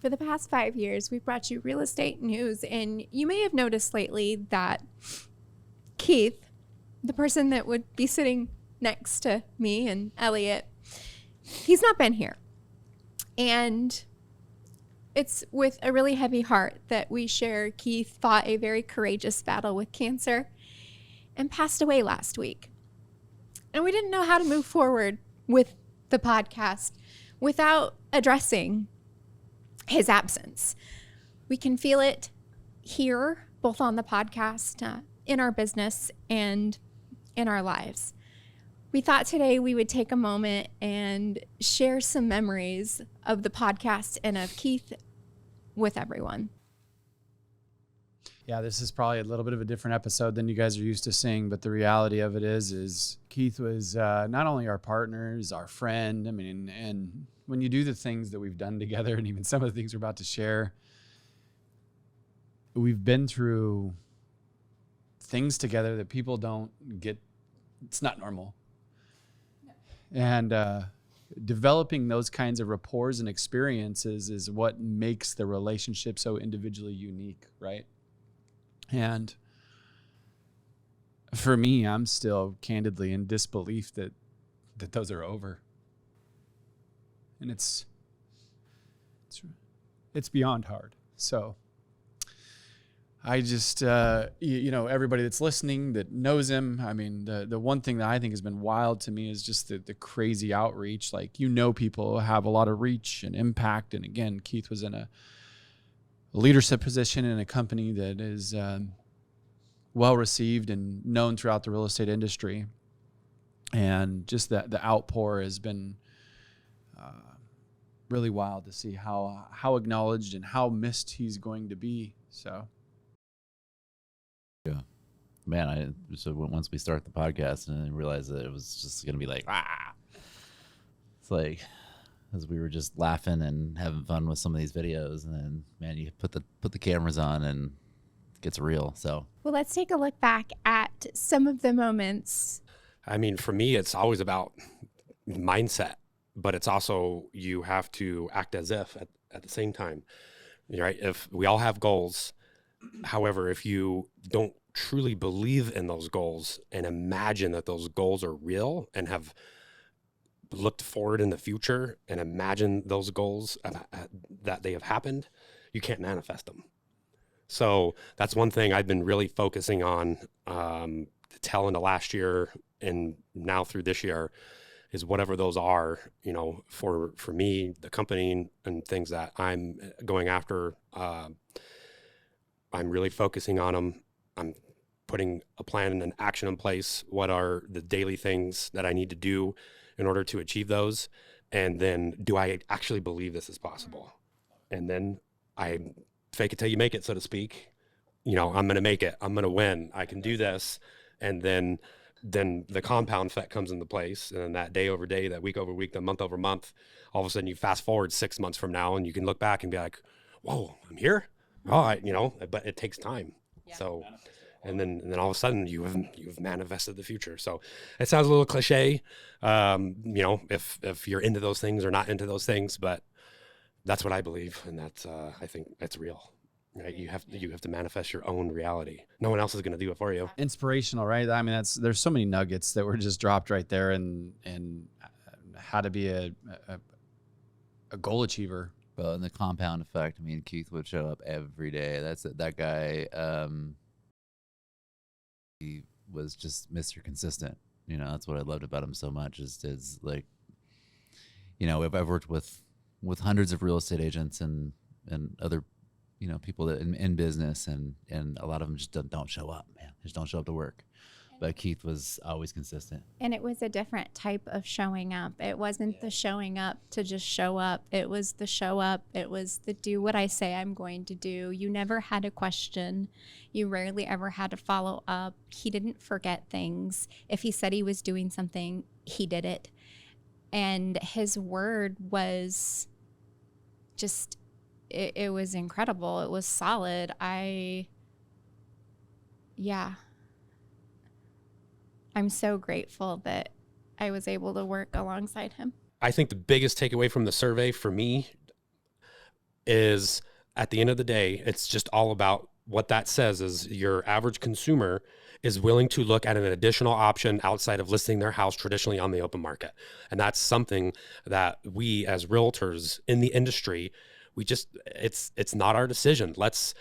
For the past 5 years, we've brought you real estate news, and you may have noticed lately that Keith, the person that would be sitting next to me and Elliot, he's not been here. And it's with a really heavy heart that we share Keith fought a very courageous battle with cancer and passed away last week. And we didn't know how to move forward with the podcast without addressing his absence. We can feel it here, both on the podcast, in our business, and in our lives. We thought today we would take a moment and share some memories of the podcast and of Keith with everyone. Yeah, this is probably a little bit of a different episode than you guys are used to seeing, but the reality of it is Keith was not only our partner, he's our friend. I mean, and when you do the things that we've done together, and even some of the things we're about to share, we've been through things together that people don't get. It's not normal. And developing those kinds of rapports and experiences is what makes the relationship so individually unique, right? And for me, I'm still candidly in disbelief that those are over. And it's beyond hard. So I just, everybody that's listening that knows him, I mean, the one thing that I think has been wild to me is just the crazy outreach. Like, people have a lot of reach and impact. And again, Keith was in a leadership position in a company that is well received and known throughout the real estate industry. And just the outpour has been really wild to see how acknowledged and how missed he's going to be. So. Yeah, man. So once we start the podcast and then realized that it was just going to be like, it's like, as we were just laughing and having fun with some of these videos, and then, man, you put the cameras on and it gets real. So, well, let's take a look back at some of the moments. I mean, for me, it's always about mindset, but it's also, you have to act as if at the same time, right? If we all have goals, however, if you don't truly believe in those goals and imagine that those goals are real and have looked forward in the future and imagine those goals that they have happened, you can't manifest them. So that's one thing I've been really focusing on the tail end of last year and now through this year, is whatever those are, for me, the company, and things that I'm going after. I'm really focusing on them. I'm putting a plan and an action in place. What are the daily things that I need to do in order to achieve those? And then, do I actually believe this is possible? And then I fake it till you make it, so to speak. I'm going to make it. I'm going to win. I can do this. And then the compound effect comes into place. And then that day over day, that week over week, the month over month, all of a sudden you fast forward 6 months from now and you can look back and be like, whoa, I'm here. Oh, but it takes time. Yeah. So, and then all of a sudden you've manifested the future. So it sounds a little cliche, if you're into those things or not into those things, but that's what I believe. And that's, I think that's real, right? You have to manifest your own reality. No one else is going to do it for you. Inspirational, right? I mean, there's so many nuggets that were just dropped right there, and how to be a goal achiever. Well, and the compound effect. I mean, Keith would show up every day. That guy. He was just Mr. Consistent. That's what I loved about him so much. Is like, I've worked with hundreds of real estate agents and other, people that in business, and a lot of them just don't show up, man. They just don't show up to work. But Keith was always consistent. And it was a different type of showing up. It wasn't the showing up to just show up. It was the show up. It was the do what I say I'm going to do. You never had a question. You rarely ever had to follow up. He didn't forget things. If he said he was doing something, he did it. And his word was just, it was incredible. It was solid. I'm so grateful that I was able to work alongside him. I think the biggest takeaway from the survey for me is at the end of the day, it's just all about what that says is your average consumer is willing to look at an additional option outside of listing their house traditionally on the open market. And that's something that we as realtors in the industry, we just, it's not our decision. Let's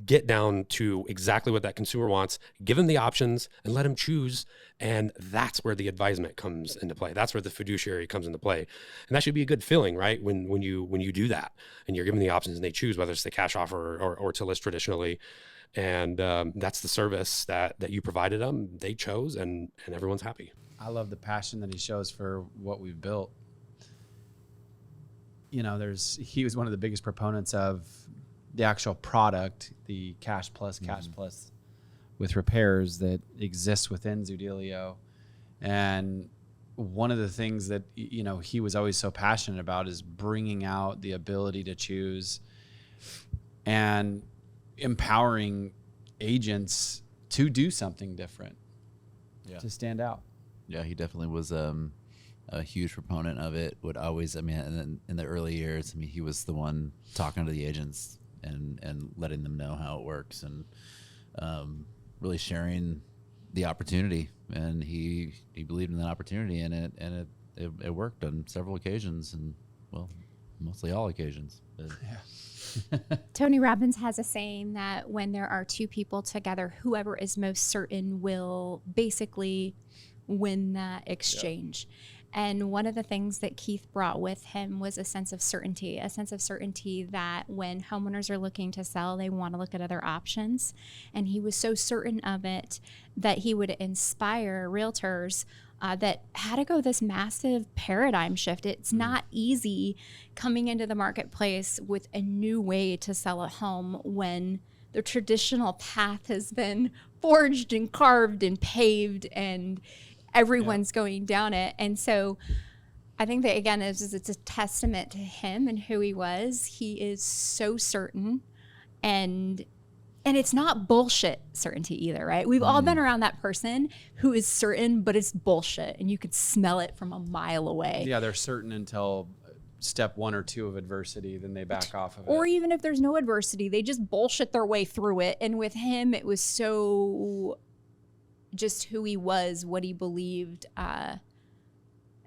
get down to exactly what that consumer wants, give them the options and let them choose. And that's where the advisement comes into play. That's where the fiduciary comes into play. And that should be a good feeling, right? When you do that and you're given the options and they choose whether it's the cash offer or to list traditionally. And that's the service that you provided them. They chose and everyone's happy. I love the passion that he shows for what we've built. You know, he was one of the biggest proponents of the actual product, the cash plus with repairs that exists within Zoodealio. And one of the things that, you know, he was always so passionate about is bringing out the ability to choose and empowering agents to do something different, to stand out. Yeah, he definitely was a huge proponent of it. Would always, I mean, in the early years, I mean, he was the one talking to the agents and letting them know how it works and really sharing the opportunity. And he believed in that opportunity, and it worked on several occasions, and well, mostly all occasions. But, Tony Robbins has a saying that when there are two people together, whoever is most certain will basically win that exchange. Yep. And one of the things that Keith brought with him was a sense of certainty that when homeowners are looking to sell, they want to look at other options. And he was so certain of it that he would inspire realtors that had to go this massive paradigm shift. It's not easy coming into the marketplace with a new way to sell a home when the traditional path has been forged and carved and paved and everyone's going down it. And so I think that, again, it's a testament to him and who he was. He is so certain, and it's not bullshit certainty either, right? We've all been around that person who is certain, but it's bullshit, and you could smell it from a mile away. Yeah, they're certain until step 1 or 2 of adversity, then they back off of it. Or even if there's no adversity, they just bullshit their way through it. And with him, it was so just who he was, what he believed. It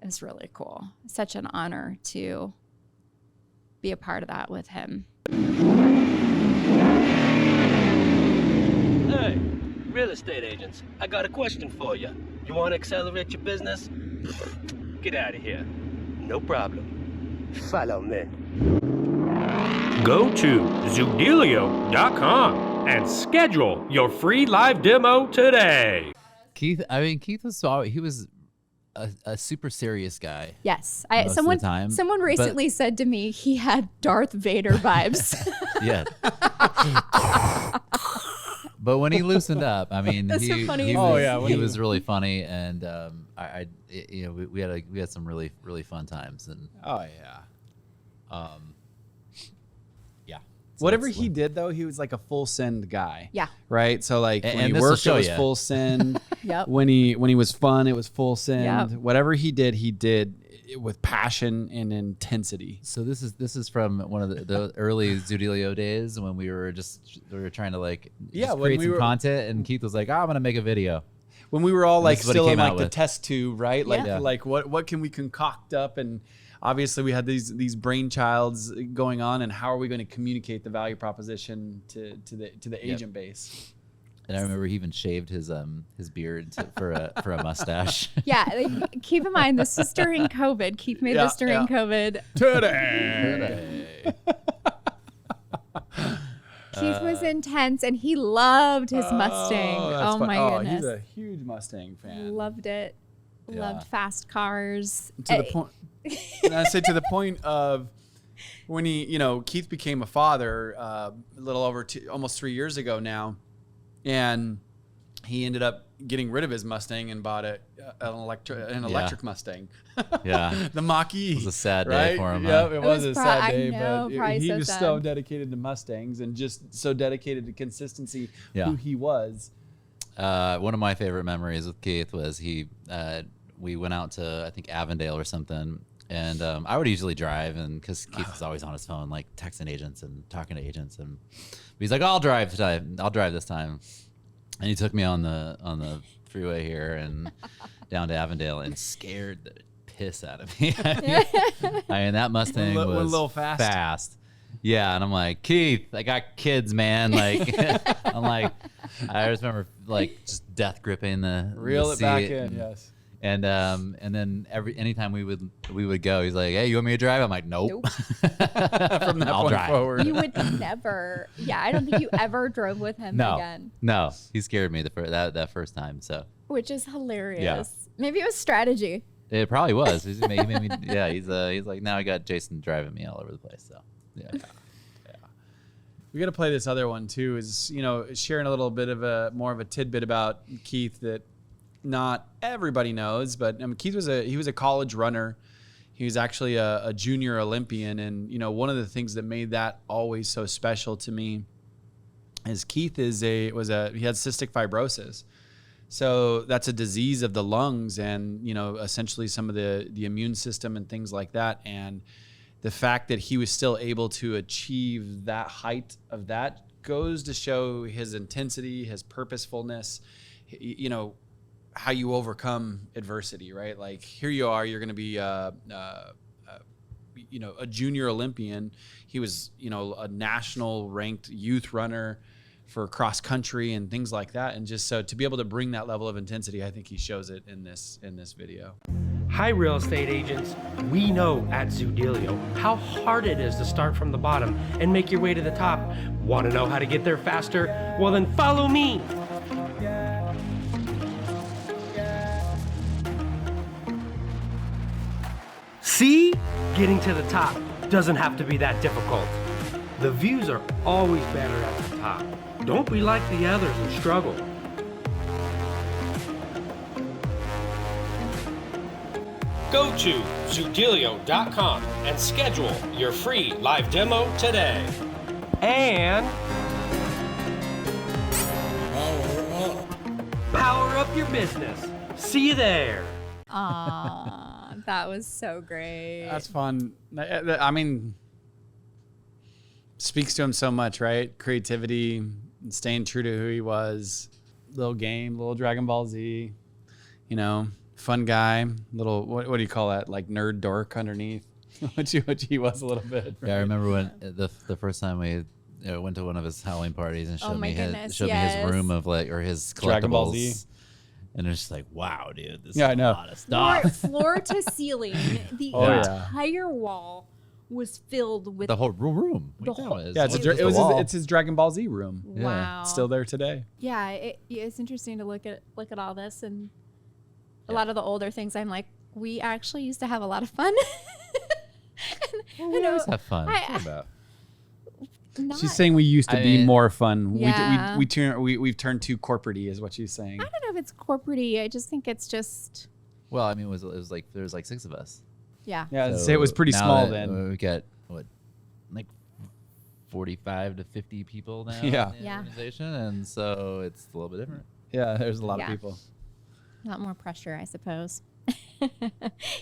was really cool. Such an honor to be a part of that with him. Hey, real estate agents, I got a question for you. You want to accelerate your business? Get out of here. No problem. Follow me. Go to Zoodealio.com and schedule your free live demo today. Keith was a super serious guy. Yes. Someone recently said to me he had Darth Vader vibes. Yeah. But when he loosened up, I mean, he was really funny, and we had some really, really fun times. And whatever he did, though, he was like a full send guy. Yeah. Right. So like when he this worked, it will was show ya. full send. Yep. When he was fun, it was full send. Yep. Whatever he did it with passion and intensity. So this is from one of the early Zoodealio days when we were trying to create some content, and Keith was like, I'm gonna make a video. When we were all like still in like the with. test tube, right? Like Yeah. like what can we concoct up, and obviously we had these brainchilds going on, and how are we going to communicate the value proposition to the agent base? And I remember he even shaved his beard for a mustache. Yeah. Keep in mind, this is during COVID. Keith made this during COVID. Today. Keith was intense, and he loved his Mustang. That's Oh fun. my goodness. He's a huge Mustang fan. Loved it. Yeah. Loved fast cars. To the point. And I say to the point of when Keith became a father a little over almost 3 years ago now, and he ended up getting rid of his Mustang and bought an electric Mustang. Yeah. The Mach-E. It was a sad day for him. Yeah, it was a sad I day, know, but probably he so was sad. so dedicated to Mustangs and just so dedicated to consistency Yeah. who he was. One of my favorite memories with Keith was we went out to, I think, Avondale or something, And I would usually drive, and because Keith was always on his phone, like texting agents and talking to agents, and he's like, "I'll drive today. I'll drive this time." And he took me on the freeway here and down to Avondale, and scared the piss out of me. I mean, that Mustang was a little fast. Yeah, and I'm like, Keith, I got kids, man. Like, I'm like, I just remember like just death gripping the Reel the it back seat, in, yes. And then anytime we would go, he's like, "Hey, you want me to drive?" I'm like, "Nope." Nope. From that I'll point drive. forward. You would never. Yeah, I don't think you ever drove with him again. No, he scared me that first time. So Which is hilarious. Maybe it was strategy. it probably was. He made me. Yeah, he's like, now I got Jason driving me all over the place. So yeah. We got to play this other one too. Is sharing a little bit of more of a tidbit about Keith that not everybody knows, but Keith was a college runner. He was actually a junior Olympian, and one of the things that made that always so special to me is Keith he had cystic fibrosis. So that's a disease of the lungs, and essentially some of the immune system and things like that. And the fact that he was still able to achieve that height of that goes to show his intensity, his purposefulness, how you overcome adversity, right? Like here you are, you're going to be a junior Olympian. He was, a national ranked youth runner for cross country and things like that. And just so to be able to bring that level of intensity, I think he shows it in this video. Hi, real estate agents. We know at Zoodealio how hard it is to start from the bottom and make your way to the top. Want to know how to get there faster? Well, then follow me. See? Getting to the top doesn't have to be that difficult. The views are always better at the top. Don't be like the others and struggle. Go to Zoodealio.com and schedule your free live demo today. And power up your business. See you there. Aw, that was so great. That's fun. I mean, speaks to him so much, right? Creativity, staying true to who he was. Little game, little Dragon Ball Z, fun guy. Little, what do you call that? Like nerd dork underneath, which he was a little bit. Right? Yeah, I remember when the first time we went to one of his Halloween parties and showed me his room of his collectibles. Dragon Ball Z. And it's just like, wow, dude, this is I know. a lot of stuff. Floor to ceiling, the entire wall was filled with The whole room. The whole- It's his Dragon Ball Z room. Wow. It's still there today. Yeah, it's interesting to look at all this, and a lot of the older things. I'm like, we actually used to have a lot of fun. We always have fun. What are you about? She's saying we used to be more fun. Yeah. We've turned too corporate-y is what she's saying. I don't know if it's corporate-y. I just think it's just. Well, I mean, it was like there was like 6 of us. Yeah. Yeah, So so it was pretty now small that then. We got like 45 to 50 people now Yeah. in the organization, and so it's a little bit different. Yeah, there's a lot of people. A lot more pressure, I suppose.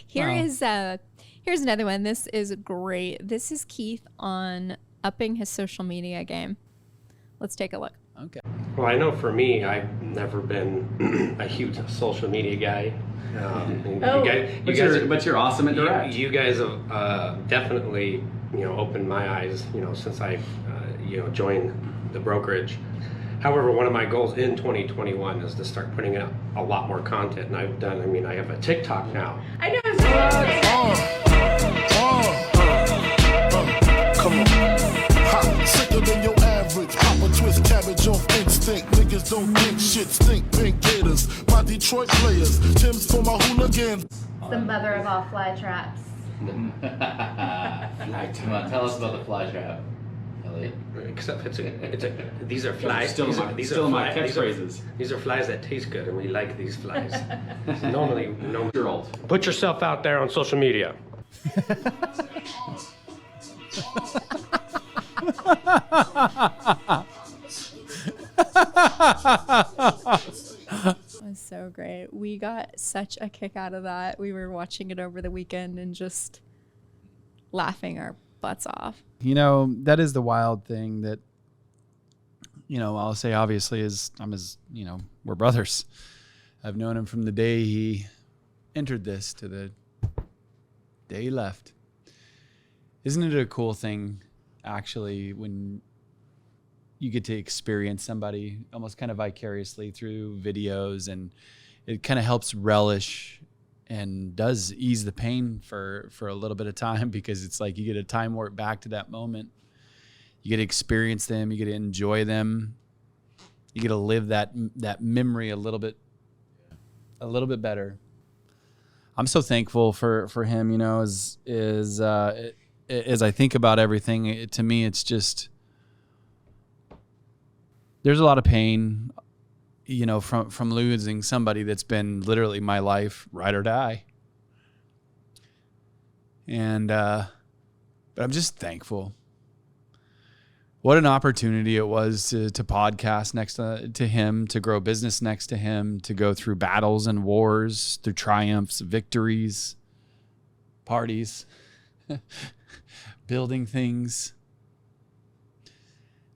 Here's another one. This is great. This is Keith on upping his social media game. Let's take a look. Okay. Well, I know for me, I've never been a huge social media guy. But you're awesome at direct. You guys have definitely, opened my eyes, since I, joined the brokerage. However, one of my goals in 2021 is to start putting out a lot more content, and I have a TikTok now. I know. Come on. Hot, sicker than your average. Pop a twist, cabbage off instinct. Niggas don't think shit stink. Pink gators, my Detroit players. Tim's for my hooligans. The mother of all fly traps. Come on, tell us about the fly trap, Elliot. Except these are flies. These are flies that taste good, and we like these flies. Normally, put yourself out there on social media. That was so great. we got such a kick out of that. We were watching it over the weekend and just laughing our butts off. You know, that is the wild thing that, you know, I'll say obviously is we're brothers. I've known him from the day he entered this to the day he left. Isn't it a cool thing, actually, when you get to experience somebody almost kind of vicariously through videos, and it kind of helps relish and does ease the pain for a little bit of time, because it's like you get a time warp back to that moment. You get to experience them. You get to enjoy them. You get to live that memory a little bit better. I'm so thankful for him, you know, as I think about everything. To me, it's just, there's a lot of pain, you know, from losing somebody that's been literally my life, ride or die. And but I'm just thankful. What an opportunity it was to podcast next to him, to grow business next to him, to go through battles and wars, through triumphs, victories, parties, building things.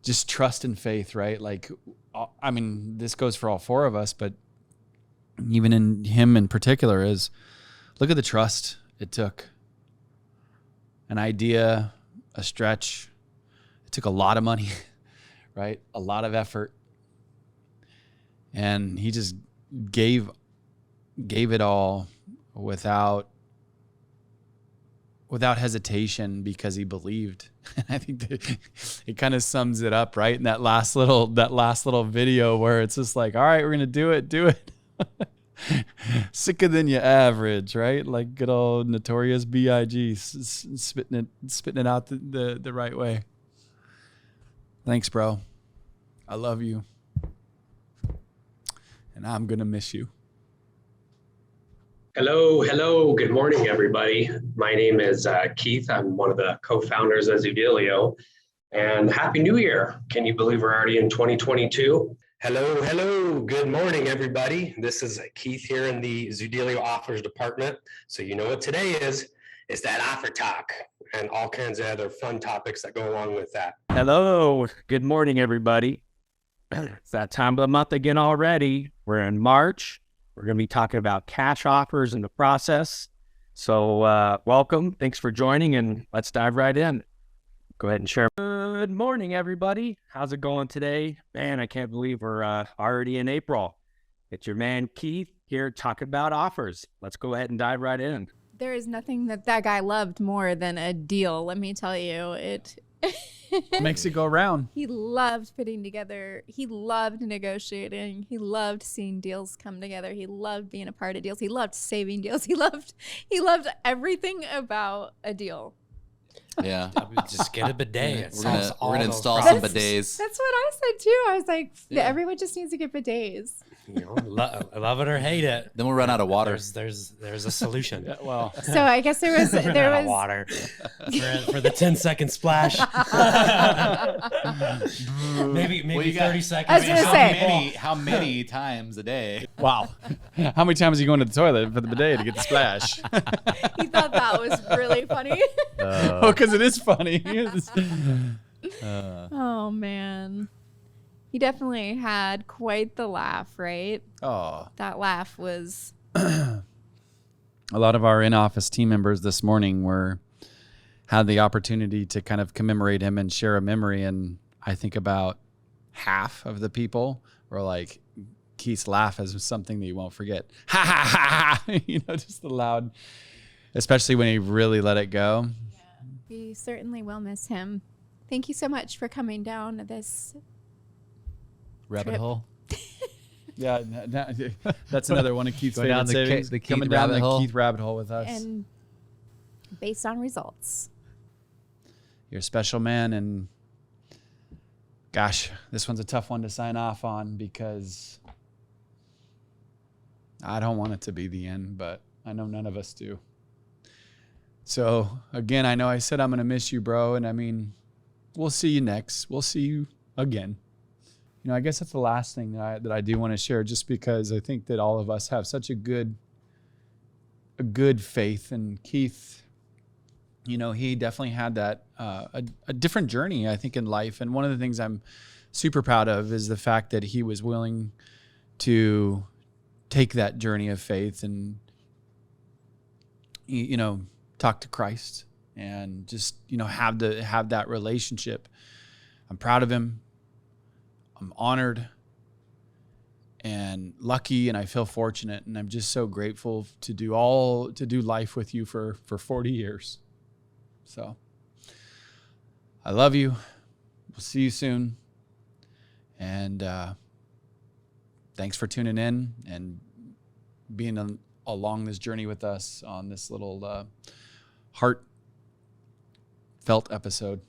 Just trust and faith, right? Like, I mean, this goes for all four of us, but even in him in particular, is look at the trust it took. An idea, a stretch. It took a lot of money, right? A lot of effort. And he just gave it all without hesitation, because he believed. I think that it kind of sums it up, right? In that last little video where it's just like, all right, we're going to do it. Sicker than your average, right? Like good old Notorious B.I.G. spitting it out the right way. Thanks, bro. I love you. And I'm going to miss you. Hello. Good morning, everybody. My name is Keith. I'm one of the co-founders of Zoodealio. And Happy New Year. Can you believe we're already in 2022? Hello. Good morning, everybody. This is Keith here in the Zoodealio offers department. So you know what today is. It's that offer talk and all kinds of other fun topics that go along with that. Hello. Good morning, everybody. It's that time of the month again already. We're in March. We're going to be talking about cash offers in the process. So welcome. Thanks for joining, and let's dive right in. Go ahead and share. Good morning, everybody. How's it going today? Man, I can't believe we're already in April. It's your man, Keith, here talking about offers. Let's go ahead and dive right in. There is nothing that guy loved more than a deal. Let me tell you, it makes it go round. He loved putting together. He loved negotiating. He loved seeing deals come together. He loved being a part of deals. He loved saving deals. He loved everything about a deal. Yeah. Just get a bidet. We're gonna install some bidets. That's what I said too. I was like, everyone just needs to get bidets. You know, love it or hate it. Then we'll run out of water. There's a solution. Yeah, well, so I guess there was water for the 10-second splash. maybe 30 seconds. I was gonna say, how many times a day? Wow. How many times are you going to the toilet for the bidet to get the splash? He thought that was really funny. Oh, because it is funny. Oh man. He definitely had quite the laugh, right? Oh. That laugh was... A lot of our in-office team members this morning had the opportunity to kind of commemorate him and share a memory. And I think about half of the people were like, Keith's laugh is something that you won't forget. Ha ha ha ha! You know, just the loud, especially when he really let it go. Yeah, we certainly will miss him. Thank you so much for coming down this... Rabbit trip. hole. Yeah, that's another one of Keith's favorite savings. the Keith coming down rabbit the hole. Keith rabbit hole with us. And based on results. You're a special man, and gosh, this one's a tough one to sign off on because I don't want it to be the end, but I know none of us do. So again, I know I said I'm going to miss you, bro, and I mean, we'll see you next. We'll see you again. I guess that's the last thing that I do want to share, just because I think that all of us have such a good faith. And Keith, he definitely had that a different journey, I think, in life. And one of the things I'm super proud of is the fact that he was willing to take that journey of faith and talk to Christ and just have that relationship. I'm proud of him. I'm honored and lucky, and I feel fortunate, and I'm just so grateful to do life with you for 40 years. So I love you. We'll see you soon. And thanks for tuning in and being along this journey with us on this little heartfelt episode.